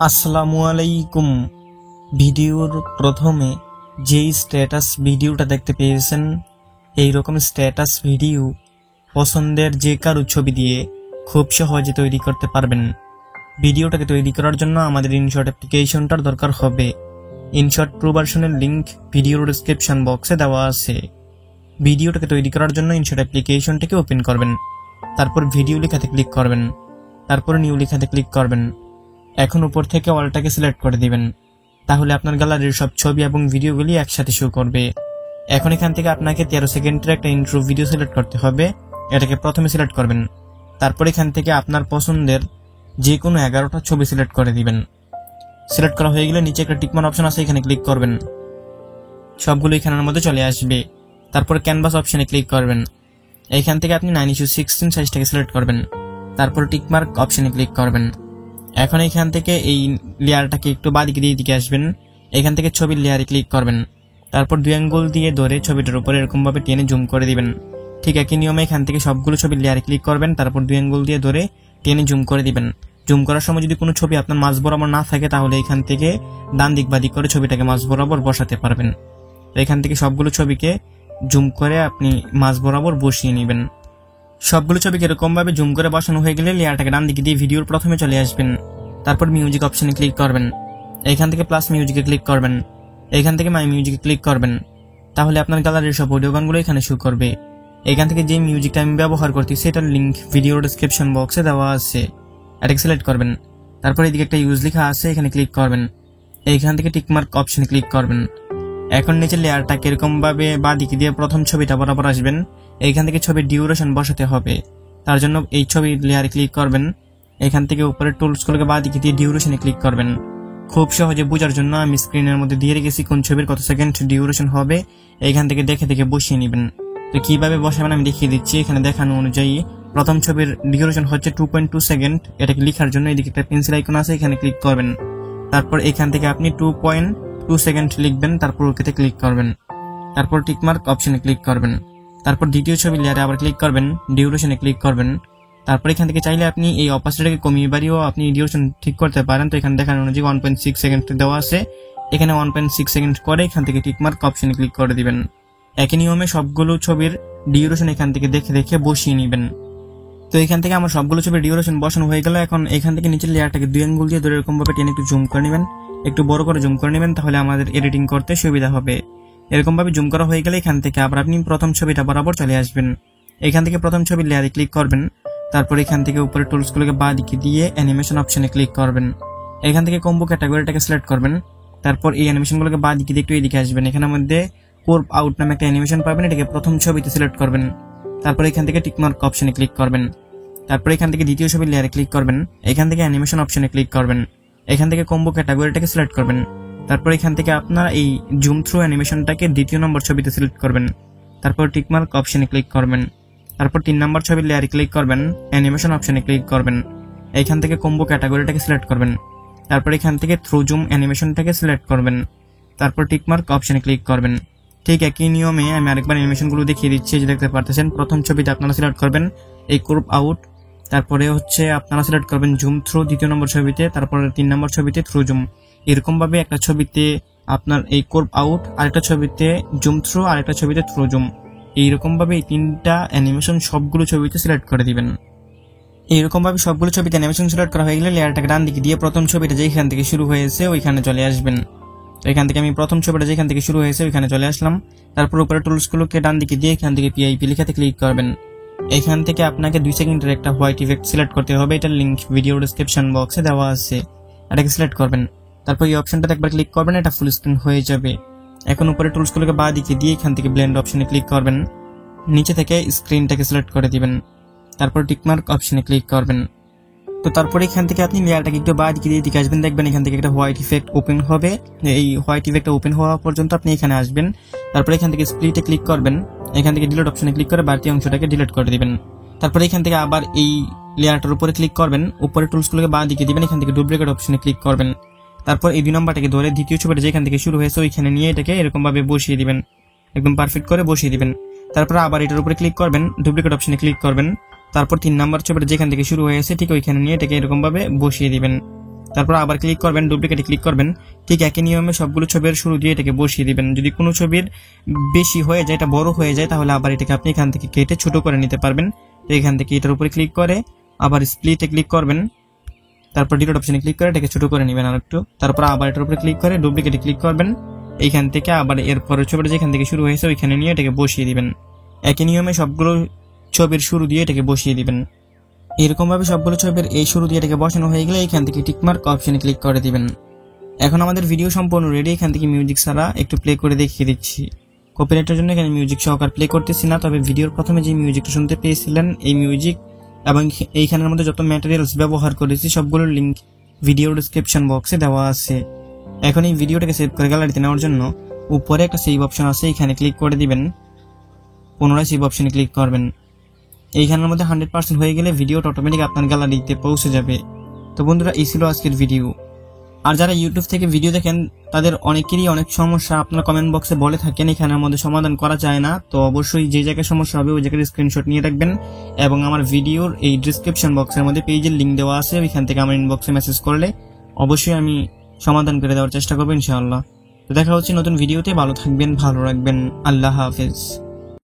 আসসালামু আলাইকুম। ভিডিওর প্রথমে যেই স্ট্যাটাস ভিডিওটা দেখতে পেয়েছেন, এই রকম স্ট্যাটাস ভিডিও পছন্দের যে কারো ছবি দিয়ে খুব সহজে তৈরি করতে পারবেন। ভিডিওটাকে তৈরি করার জন্য আমাদের ইনশট অ্যাপ্লিকেশনটার দরকার হবে। ইনশট প্রো ভার্সনের লিঙ্ক ভিডিওর ডেসক্রিপশন বক্সে দেওয়া আছে। ভিডিওটাকে তৈরি করার জন্য ইনশট অ্যাপ্লিকেশনটাকে ওপেন করবেন, তারপর ভিডিও লেখাতে ক্লিক করবেন, তারপর নিউ লেখাতে ক্লিক করবেন। এখন উপর থেকে অলটাকে সিলেক্ট করে দিবেন, তাহলে আপনার গ্যালারির সব ছবি এবং ভিডিওগুলি একসাথে শো করবে। এখন এখান থেকে আপনাকে 13 সেকেন্ডের একটা ইন্ট্রো ভিডিও সিলেক্ট করতে হবে। এটাকে প্রথমে সিলেক্ট করবেন, তারপর এখান থেকে আপনার পছন্দের যে কোনো 11টা ছবি সিলেক্ট করে দিবেন। সিলেক্ট করা হয়ে গেলে নিচে একটা টিকমার্ক অপশন আছে, এখানে ক্লিক করবেন। সবগুলো এখানের মধ্যে চলে আসবে। তারপর ক্যানভাস অপশনে ক্লিক করবেন। এইখান থেকে আপনি 9:16 সাইজটাকে সিলেক্ট করবেন, তারপর টিকমার্ক অপশনে ক্লিক করবেন। এখন এখান থেকে এই লেয়ারটাকে একটু বাঁদিকে দিয়ে দিকে আসবেন। এখান থেকে ছবির লেয়ারে ক্লিক করবেন, তারপর 2 আঙ্গুল দিয়ে ধরে ছবিটার উপরে এরকম ভাবে টেনে জুম করে দিবেন। ঠিক একই নিয়মে এখান থেকে সবগুলো ছবির লেয়ারে ক্লিক করবেন, তারপর 2 আঙ্গুল দিয়ে ধরে টেনে জুম করে দিবেন। জুম করার সময় যদি কোনো ছবি আপনার মাঝ বরাবর না থাকে, তাহলে এখান থেকে ডান দিক বাদিক করে ছবিটাকে মাঝ বরাবর বসাতে পারবেন। এখান থেকে সবগুলো ছবিকে জুম করে আপনি মাঝ বরাবর বসিয়ে নেবেন। সবগুলো ছবিকে এরকম ভাবে জুম করে বসানো হয়ে গেলে লেয়ারটাকে ডান দিকে দিয়ে ভিডিওর প্রথমে চলে আসবেন, তারপর মিউজিক অপশনে ক্লিক করবেন। এখান থেকে প্লাস মিউজিকে ক্লিক করবেন, এখান থেকে মাই মিউজিকে ক্লিক করবেন, তাহলে আপনার গ্যালারির সব অডিও গানগুলো এখানে শো করবে। এখান থেকে যে মিউজিকটা আমি ব্যবহার করতেছি সেটার লিঙ্ক ভিডিওর ডেসক্রিপশন বক্সে দেওয়া আছে। এটাকে সিলেক্ট করবেন, তারপর এদিকে একটা ইউজ লেখা আছে, এখানে ক্লিক করবেন। এইখান থেকে টিকমার্ক অপশনে ক্লিক করবেন। এখন নিচে লেয়ারটাকে এরকম ভাবে বাঁদিকে দিয়ে প্রথম ছবিটা বরাবর আসবেন। এইখান থেকে ছবির ডিউরেশন বসাতে হবে, তার জন্য এই ছবির লেয়ারে ক্লিক করবেন। এখান থেকে উপরে টুলসগুলোকে বাঁদিকে দিয়ে ডিউরেশনে ক্লিক করবেন। খুব সহজে বোঝার জন্য আমি স্ক্রিনের মধ্যে দিয়ে রেখেছি কোন ছবির কত সেকেন্ড ডিউরেশন হবে। এইখান থেকে দেখে দেখে বসিয়ে নেবেন। তো কিভাবে বসাবেন আমি দেখিয়ে দিচ্ছি। এখানে দেখানো অনুযায়ী প্রথম ছবির ডিউরেশন হচ্ছে 2.2 সেকেন্ড। এটাকে লেখার জন্য এদিকে একটা পেন্সিল আইকন আছে, এখানে ক্লিক করবেন। তারপর এখান থেকে আপনি 2.2 সেকেন্ড লিখবেন, তারপর ওকেতে ক্লিক করবেন, তারপর টিকমার্ক অপশনে ক্লিক করবেন। তারপর দ্বিতীয় ছবি লেয়ারে আবার ক্লিক করবেন, ডিউরেশনে ক্লিক করবেন। তারপর এখান থেকে চাইলে আপনি এই অপাসিটিটাকে কমিয়ে বাড়িয়েও আপনি ডিউরেশন ঠিক করতে পারেন। তো এখানে দেখানো অনুযায়ী 1.6 সেকেন্ড দেওয়া আছে, এখানে 1.6 সেকেন্ড করে এখান থেকে টিকমার্ক অপশনে ক্লিক করে দিবেন। একই নিয়মে সবগুলো ছবির ডিউরেশন এখান থেকে দেখে দেখে বসিয়ে নেবেন। তো এখান থেকে আমার সবগুলো ছবির ডিউরেশন বসানো হয়ে গেল। এখন এখান থেকে নিচের লেয়ারটাকে 2 আঙ্গুল দিয়ে ধরে এরকম ভাবে টেনে একটু জুম করে নেবেন, একটু বড় করে জুম করে নেবেন, তাহলে আমাদের এডিটিং করতে সুবিধা হবে। এরকম ভাবে জুম করা হয়ে গেলে এখান থেকে আবার আপনি প্রথম ছবিটা বরাবর চলে আসবেন। এখান থেকে প্রথম ছবির লেয়ারে ক্লিক করবেন, তারপর এখান থেকে উপরে টুলসগুলোকে বাঁদিকে দিয়ে অ্যানিমেশন অপশনে ক্লিক করবেন। এখান থেকে কম্বো ক্যাটাগরিটাকে সিলেক্ট করবেন, তারপর এই অ্যানিমেশনগুলোকে বাঁদিকে দিয়ে একটু এদিকে আসবেন। এখানের মধ্যে কোর্ভ আউট নামে একটা অ্যানিমেশন পাবেন, এটাকে প্রথম ছবিতে সিলেক্ট করবেন। তারপর এখান থেকে টিকমার্ক অপশনে ক্লিক করবেন, তারপর এখান থেকে দ্বিতীয় ছবির লেয়ারে ক্লিক করবেন। এখান থেকে অ্যানিমেশন অপশনে ক্লিক করবেন, এখান থেকে কম্বো ক্যাটাগরিটাকে সিলেক্ট করবেন। তারপর এখান থেকে আপনার এই জুম থ্রু অ্যানিমেশনটাকে 2য় নম্বর ছবিতে সিলেক্ট করবেন, তারপর টিকমার্ক অপশনে ক্লিক করবেন। তারপর 3 নম্বর ছবির লেয়ারে ক্লিক করবেন, অ্যানিমেশন অপশনে ক্লিক করবেন। এখান থেকে কম্বো ক্যাটাগরিটাকে সিলেক্ট করবেন, তারপর এখান থেকে থ্রু জুম অ্যানিমেশনটাকে সিলেক্ট করবেন, তারপর টিকমার্ক অপশনে ক্লিক করবেন। ঠিক একই নিয়মে আমি আরেকবার অ্যানিমেশনগুলো দেখিয়ে দিচ্ছি, যে দেখতে পারতেছেন। প্রথম ছবিতে আপনারা সিলেক্ট করবেন এই কোর্ভ আউট, তারপরে হচ্ছে আপনারা সিলেক্ট করবেন জুম থ্রু 2য় নম্বর ছবিতে, তারপরে 3 নম্বর ছবিতে থ্রু জুম। এরকম ভাবে একটা ছবিতে আপনার এই কোর্ভ আউট, আরেকটা ছবিতে জুম থ্রু, আরেকটা ছবিতে থ্রু জুম, এইরকম ভাবে এই 3টা অ্যানিমেশন সবগুলো ছবিতে সিলেক্ট করে দিবেন। এইরকম ভাবে সবগুলো ছবিতে অ্যানিমেশন সিলেক্ট করা হয়ে গেলে লেয়ারটাকে ডান দিকে দিয়ে প্রথম ছবিটা যেখান থেকে শুরু হয়েছে ওইখানে চলে আসবেন। এখান থেকে আমি প্রথম ছবিটা যেখান থেকে শুরু হয়েছে ওইখানে চলে আসলাম। তারপর উপরে টুলসগুলোকে ডান দিকে দিয়ে এখান থেকে পিআইপি লেখাতে ক্লিক করবেন। এখান থেকে আপনাকে 2 সেকেন্ডের একটা হোয়াইট ইফেক্ট সিলেক্ট করতে হবে, এটার লিঙ্ক ভিডিও ডেসক্রিপশন বক্সে দেওয়া আছে। এটাকে সিলেক্ট করবেন, তারপর এই অপশনটাতে একবার ক্লিক করবেন, এটা ফুল স্ক্রিন হয়ে যাবে। এখন উপরে টুলসগুলোকে বাঁদিকে দিয়ে এখান থেকে ব্লেন্ড অপশনে ক্লিক করবেন, নিচে থেকে স্ক্রিনটাকে সিলেক্ট করে দিবেন, তারপর টিকমার্ক অপশনে ক্লিক করবেন। তো তারপরে এখান থেকে আপনি লেয়ারটাকে একটু বাঁদিকে দিয়ে দিকে আসবেন, দেখবেন এখান থেকে একটা হোয়াইট ইফেক্ট ওপেন হবে। এই হোয়াইট ইফেক্টটা ওপেন হওয়া পর্যন্ত আপনি এখানে আসবেন, তারপর এখান থেকে স্প্লিটে ক্লিক করবেন, এখান থেকে ডিলিট অপশনে ক্লিক করে বাড়তি অংশটাকে ডিলিট করে দিবেন। তারপর এখান থেকে আবার এই লেয়ারটার উপরে ক্লিক করবেন, উপরে টুলসগুলোকে বাঁদিকে দিবেন, এখান থেকে ডুপ্লিকেট অপশনে ক্লিক করবেন। তারপর এই 2 নম্বরটাকে ধরে দ্বিতীয় ছবিটা যেখান থেকে শুরু হয়েছে ওইখানে নিয়ে এটাকে এরকম ভাবে বসিয়ে দিবেন, একদম পারফেক্ট করে বসিয়ে দিবেন। তারপর আবার এটার উপরে ক্লিক করবেন, ডুপ্লিকেট অপশনে ক্লিক করবেন, তারপর 3 নাম্বার ছবিটা যেখান থেকে শুরু হয়েছে ঠিক ওইখানে নিয়ে এটাকে এরকম ভাবে বসিয়ে দিবেন। তারপর আবার ক্লিক করবেন, ডুপ্লিকেটে ক্লিক করবেন। ঠিক একই নিয়মে সবগুলো ছবির শুরু দিয়ে এটাকে বসিয়ে দিবেন। যদি কোনো ছবির বেশি হয়ে যায়, এটা বড় হয়ে যায়, তাহলে আবার এটাকে আপনি এখান থেকে কেটে ছোট করে নিতে পারবেন। তো এখান থেকে এটার উপরে ক্লিক করে আবার স্প্লিটে ক্লিক করবেন, তারপর ডিলিট অপশনে ক্লিক করে এটাকে ছোট করে নেবেন আরেকটু। তারপর আবার এটার উপরে ক্লিক করে ডুপ্লিকেটে ক্লিক করবেন। এইখান থেকে আবার এর পরের ছবিটা যেখান থেকে শুরু হয়েছে ওইখানে নিয়ে এটাকে বসিয়ে দিবেন। একই নিয়মে সবগুলো ছবির শুরু দিয়ে এটাকে বসিয়ে দিবেন। এরকম ভাবে সবগুলো ছবির এই শুরু দিয়ে এটাকে বসানো হয়ে গেলে এখান থেকে টিকমার্ক অপশনে ক্লিক করে দিবেন। এখন আমাদের ভিডিও সম্পূর্ণ রেডি। এখান থেকে মিউজিক ছাড়া একটু প্লে করে দেখিয়ে দিচ্ছি। কপিরাইটের জন্য এখানে মিউজিক সহকার প্লে করতেছি না, তবে ভিডিওর প্রথমে যে মিউজিকটা শুনতে পেয়েছিলেন এই মিউজিক এবং এইখানের মধ্যে যত ম্যাটেরিয়ালস ব্যবহার করেছি সবগুলোর লিংক ভিডিও ডেসক্রিপশন বক্সে দেওয়া আছে। এখন এই ভিডিওটাকে সেভ করে গ্যালারিতে নেওয়ার জন্য উপরে একটা সেভ অপশন আছে, এখানে ক্লিক করে দিবেন। পুনরায় সেভ অপশনে ক্লিক করবেন। এইখানের মধ্যে 100% হয়ে গেলে ভিডিওটা অটোমেটিক আপনার গ্যালারিতে পৌঁছে যাবে। তো বন্ধুরা, এই ছিল আজকের ভিডিও। আর যারা ইউটিউব থেকে ভিডিও দেখেন তাদের অনেকেরই অনেক সমস্যা আপনারা কমেন্ট বক্সে বলে থাকেন এখানের মধ্যে সমাধান করা যায় না। তো অবশ্যই যে জায়গায় সমস্যা হবে ওই জায়গায় স্ক্রিনশট নিয়ে রাখবেন এবং আমার ভিডিওর এই ডিসক্রিপশন বক্সের মধ্যে পেজের লিংক দেওয়া আছে, ওইখান থেকে আমার ইনবক্সে মেসেজ করলে অবশ্যই আমি সমাধান করে দেওয়ার চেষ্টা করবো ইনশাআল্লাহ। তো দেখা হচ্ছে নতুন ভিডিওতে। ভালো থাকবেন, ভালো রাখবেন। আল্লাহ হাফেজ।